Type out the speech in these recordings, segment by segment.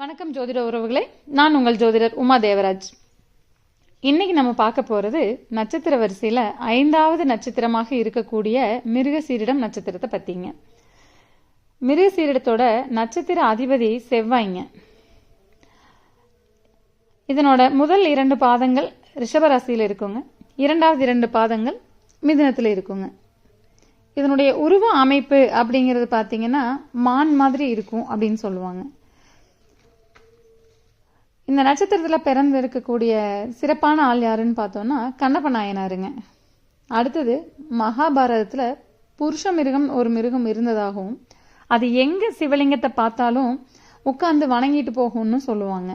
வணக்கம் ஜோதிட உறவுகளே, நான் உங்கள் ஜோதிடர் உமா தேவராஜ். இன்னைக்கு நம்ம பார்க்க போறது நட்சத்திர வரிசையில 5வது நட்சத்திரமாக இருக்கக்கூடிய மிருகசீரிடம் நட்சத்திரத்தை பத்திங்க. மிருகசீரிடத்தோட நட்சத்திர அதிபதி செவ்வாய்ங்க. இதனோட முதல் 2 பாதங்கள் ரிஷபராசியில் இருக்குங்க. 2வது 2 பாதங்கள் மிதுனத்தில் இருக்குங்க. இதனுடைய உருவ அமைப்பு அப்படிங்கிறது பார்த்தீங்கன்னா மான் மாதிரி இருக்கும் அப்படின்னு சொல்லுவாங்க. இந்த நட்சத்திரத்தில் பிறந்து இருக்கக்கூடிய சிறப்பான ஆள் யாருன்னு பார்த்தோம்னா கண்ணப்ப நாயனாருங்க. அடுத்தது மகாபாரதத்தில் புருஷ மிருகம் ஒரு மிருகம் இருந்ததாகவும் அது எங்கே சிவலிங்கத்தை பார்த்தாலும் உட்காந்து வணங்கிட்டு போகும்னு சொல்லுவாங்க.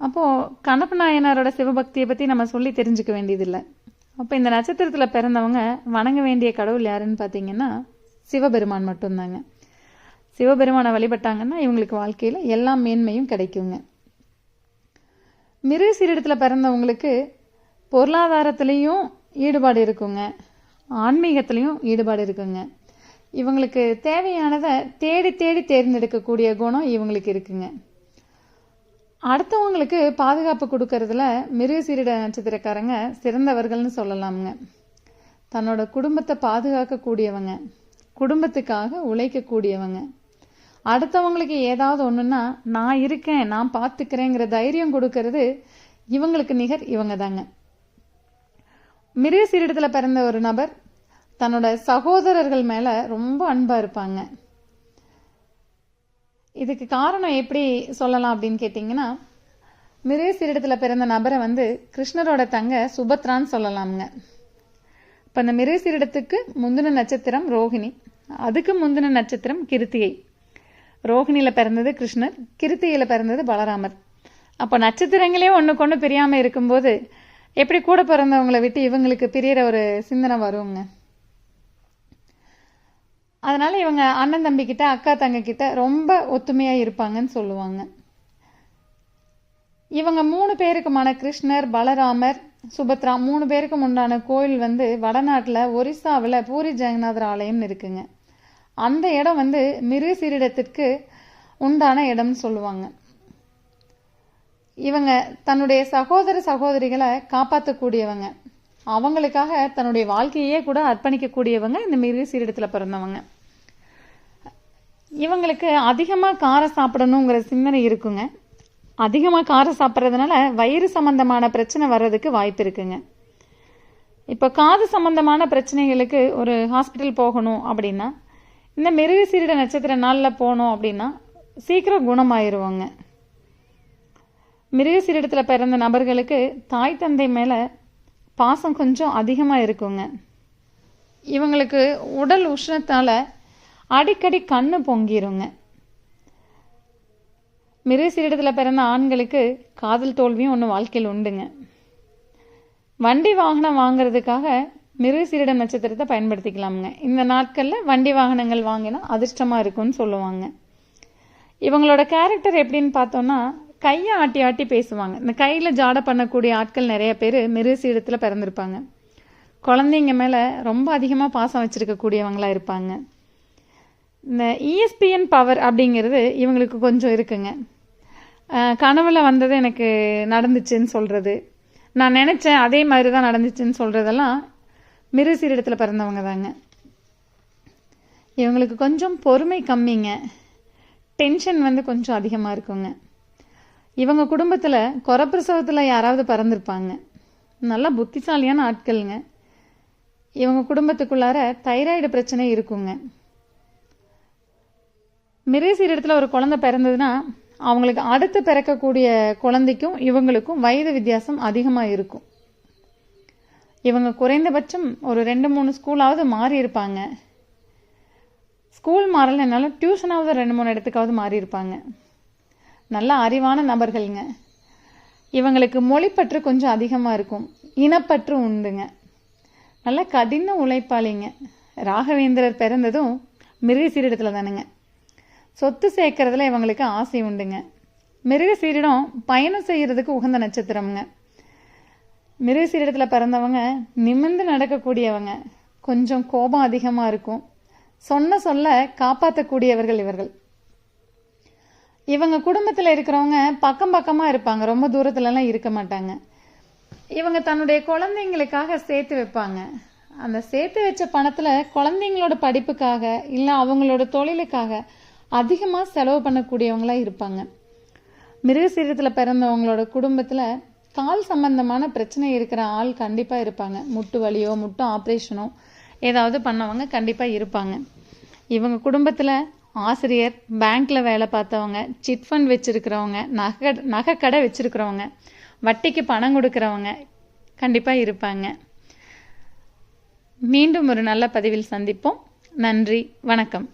அப்போது கண்ணப்ப நாயனாரோட சிவபக்தியை பற்றி நம்ம சொல்லி தெரிஞ்சுக்க வேண்டியதில்லை. அப்போ இந்த நட்சத்திரத்தில் பிறந்தவங்க வணங்க வேண்டிய கடவுள் யாருன்னு பார்த்தீங்கன்னா சிவபெருமான் மட்டும்தாங்க. சிவபெருமானை வழிபட்டாங்கன்னா இவங்களுக்கு வாழ்க்கையில் எல்லா மேன்மையும் கிடைக்குங்க. மிருகசீரிடத்தில் பிறந்தவங்களுக்கு பொருளாதாரத்துலேயும் ஈடுபாடு இருக்குங்க, ஆன்மீகத்துலேயும் ஈடுபாடு இருக்குங்க. இவங்களுக்கு தேவையானதை தேடி தேடி தேர்ந்தெடுக்கக்கூடிய குணம் இவங்களுக்கு இருக்குங்க. அடுத்தவங்களுக்கு பாதுகாப்பு கொடுக்கறதுல மிருகசீரிட நட்சத்திரக்காரங்க சிறந்தவர்கள்னு சொல்லலாமுங்க. தன்னோட குடும்பத்தை பாதுகாக்கக்கூடியவங்க, குடும்பத்துக்காக உழைக்கக்கூடியவங்க, அடுத்தவங்களுக்கு ஏதாவது ஒன்றுன்னா நான் இருக்கேன் நான் பார்த்துக்கிறேங்கிற தைரியம் கொடுக்கறது இவங்களுக்கு நிகர் இவங்க தாங்க. மிருகசீரிடத்தில் பிறந்த ஒரு நபர் தன்னோட சகோதரர்கள் மேலே ரொம்ப அன்பாக இருப்பாங்க. இதுக்கு காரணம் எப்படி சொல்லலாம் அப்படின்னு கேட்டிங்கன்னா, மிருகசீரிடத்தில் பிறந்த நபரை கிருஷ்ணரோட தங்க சுபத்ரான்னு சொல்லலாமுங்க. இப்போ அந்த மிருகசீரிடத்துக்கு முந்தின நட்சத்திரம் ரோகிணி, அதுக்கு முந்தின நட்சத்திரம் கிருத்திகை. ரோகிணியில் பிறந்தது கிருஷ்ணர், கிருத்திகையில் பிறந்தது பலராமர். அப்போ நட்சத்திரங்களே ஒன்றுக்கு ஒன்று பிரியாமல் இருக்கும்போது எப்படி கூட பிறந்தவங்களை விட்டு இவங்களுக்கு பிரியிற ஒரு சிந்தனை வருங்க. அதனால இவங்க அண்ணன் தம்பிக்கிட்ட அக்கா தங்கக்கிட்ட ரொம்ப ஒத்துமையாக இருப்பாங்கன்னு சொல்லுவாங்க. இவங்க 3 பேருக்குமான கிருஷ்ணர், பலராமர், சுபத்ரா 3 பேருக்கும் உண்டான கோயில் வடநாட்டில் ஒரிசாவில் பூரி ஜெகநாதர் ஆலயம்னு இருக்குங்க. அந்த இடம் மிருகசீரிடத்திற்கு உண்டான இடம்னு சொல்லுவாங்க. இவங்க தன்னுடைய சகோதர சகோதரிகளை காப்பாற்றக்கூடியவங்க, அவங்களுக்காக தன்னுடைய வாழ்க்கையே கூட அர்ப்பணிக்கக்கூடியவங்க இந்த மிருகசீரிடத்தில் பிறந்தவங்க. இவங்களுக்கு அதிகமாக காரம் சாப்பிடணுங்கிற சிந்தனை இருக்குங்க. அதிகமாக காரம் சாப்பிட்றதுனால வயிறு சம்பந்தமான பிரச்சனை வர்றதுக்கு வாய்ப்பு இருக்குங்க. இப்போ காது சம்பந்தமான பிரச்சனைகளுக்கு ஒரு ஹாஸ்பிட்டல் போகணும் அப்படின்னா இந்த மிருகசீரிட நட்சத்திர நாளில் போனோம் அப்படின்னா சீக்கிரம் குணமாயிருவாங்க. மிருகசீரிடத்தில் பிறந்த நபர்களுக்கு தாய் தந்தை மேலே பாசம் கொஞ்சம் அதிகமாக இருக்குங்க. இவங்களுக்கு உடல் உஷ்ணத்தால் அடிக்கடி கண்ணு பொங்கிருங்க. மிருகசீரிடத்தில் பிறந்த ஆண்களுக்கு காதல் தோல்வியும் ஒன்று வாழ்க்கையில் உண்டுங்க. வண்டி வாகனம் வாங்கிறதுக்காக மிருகசீரிடம் நட்சத்திரத்தை பயன்படுத்திக்கலாமுங்க. இந்த நாட்களில் வண்டி வாகனங்கள் வாங்கினா அதிர்ஷ்டமாக இருக்கும்னு சொல்லுவாங்க. இவங்களோட கேரக்டர் எப்படின்னு பார்த்தோன்னா கையை ஆட்டி ஆட்டி பேசுவாங்க. இந்த கையில் ஜாடை பண்ணக்கூடிய ஆட்கள் நிறைய பேர் மிருகசீரிடத்தில் பிறந்திருப்பாங்க. குழந்தைங்க மேலே ரொம்ப அதிகமாக பாசம் வச்சுருக்கக்கூடியவங்களாக இருப்பாங்க. இந்த ESPN பவர் அப்படிங்கிறது இவங்களுக்கு கொஞ்சம் இருக்குங்க. கனவுல வந்தது எனக்கு நடந்துச்சுன்னு சொல்கிறது, நான் நினச்சேன் அதே மாதிரி தான் நடந்துச்சுன்னு சொல்கிறதெல்லாம் மிருகசீரிடத்தில் பிறந்தவங்க தாங்க. இவங்களுக்கு கொஞ்சம் பொறுமை கம்மிங்க, டென்ஷன் கொஞ்சம் அதிகமாக இருக்குங்க. இவங்க குடும்பத்தில் குறப்பிரசவத்தில் யாராவது பிறந்திருப்பாங்க. நல்லா புத்திசாலியான ஆட்களுங்க. இவங்க குடும்பத்துக்குள்ளார தைராய்டு பிரச்சனை இருக்குங்க. மிருகசீரிடத்தில் ஒரு குழந்தை பிறந்ததுன்னா அவங்களுக்கு அடுத்து பிறக்கக்கூடிய குழந்தைக்கும் இவங்களுக்கும் வயது வித்தியாசம் அதிகமாக இருக்கும். இவங்க குறைந்தபட்சம் ஒரு 2-3 ஸ்கூலாவது மாறி இருப்பாங்க. ஸ்கூல் மாறலைனாலும் டியூஷனாவது 2-3 இடத்துக்காவது மாறி இருப்பாங்க. நல்ல அறிவான நபர்கள்ங்க. இவங்களுக்கு மொழிப்பற்று கொஞ்சம் அதிகமாக இருக்கும், இனப்பற்று உண்டுங்க. நல்ல கடின உழைப்பாளிங்க. ராகவேந்திரர் பிறந்ததும் மிருகசீரிடத்தில் தானுங்க. சொத்து சேர்க்கறதுல இவங்களுக்கு ஆசை உண்டுங்க. மிருகசீரிடம் பயணம் செய்கிறதுக்கு உகந்த நட்சத்திரம்ங்க. மிருகசீரிடத்தில் பிறந்தவங்க நிமிர்ந்து நடக்கக்கூடியவங்க, கொஞ்சம் கோபம் அதிகமாக இருக்கும், சொன்ன சொல்ல காப்பாற்றக்கூடியவர்கள் இவர்கள். இவங்க குடும்பத்தில் இருக்கிறவங்க பக்கம் பக்கமாக இருப்பாங்க, ரொம்ப தூரத்துலலாம் இருக்க மாட்டாங்க. இவங்க தன்னுடைய குழந்தைங்களுக்காக சேர்த்து வைப்பாங்க. அந்த சேர்த்து வச்ச பணத்தில் குழந்தைங்களோட படிப்புக்காக இல்லை அவங்களோட தொழிலுக்காக அதிகமாக செலவு பண்ணக்கூடியவங்களா இருப்பாங்க. மிருகசீரத்தில் பிறந்தவங்களோட குடும்பத்தில் கால் சம்பந்தமான பிரச்சனை இருக்கிற ஆள் கண்டிப்பாக இருப்பாங்க. முட்டு வலியோ முட்டு ஆப்ரேஷனோ ஏதாவது பண்ணவங்க கண்டிப்பாக இருப்பாங்க. இவங்க குடும்பத்தில் ஆசிரியர், பேங்க்கில் வேலை பார்த்தவங்க, சிட் ஃபண்ட் வச்சுருக்கிறவங்க, நகைக்கடை வச்சுருக்கிறவங்க, வட்டிக்கு பணம் கொடுக்குறவங்க கண்டிப்பாக இருப்பாங்க. மீண்டும் ஒரு நல்ல பதிவில் சந்திப்போம். நன்றி, வணக்கம்.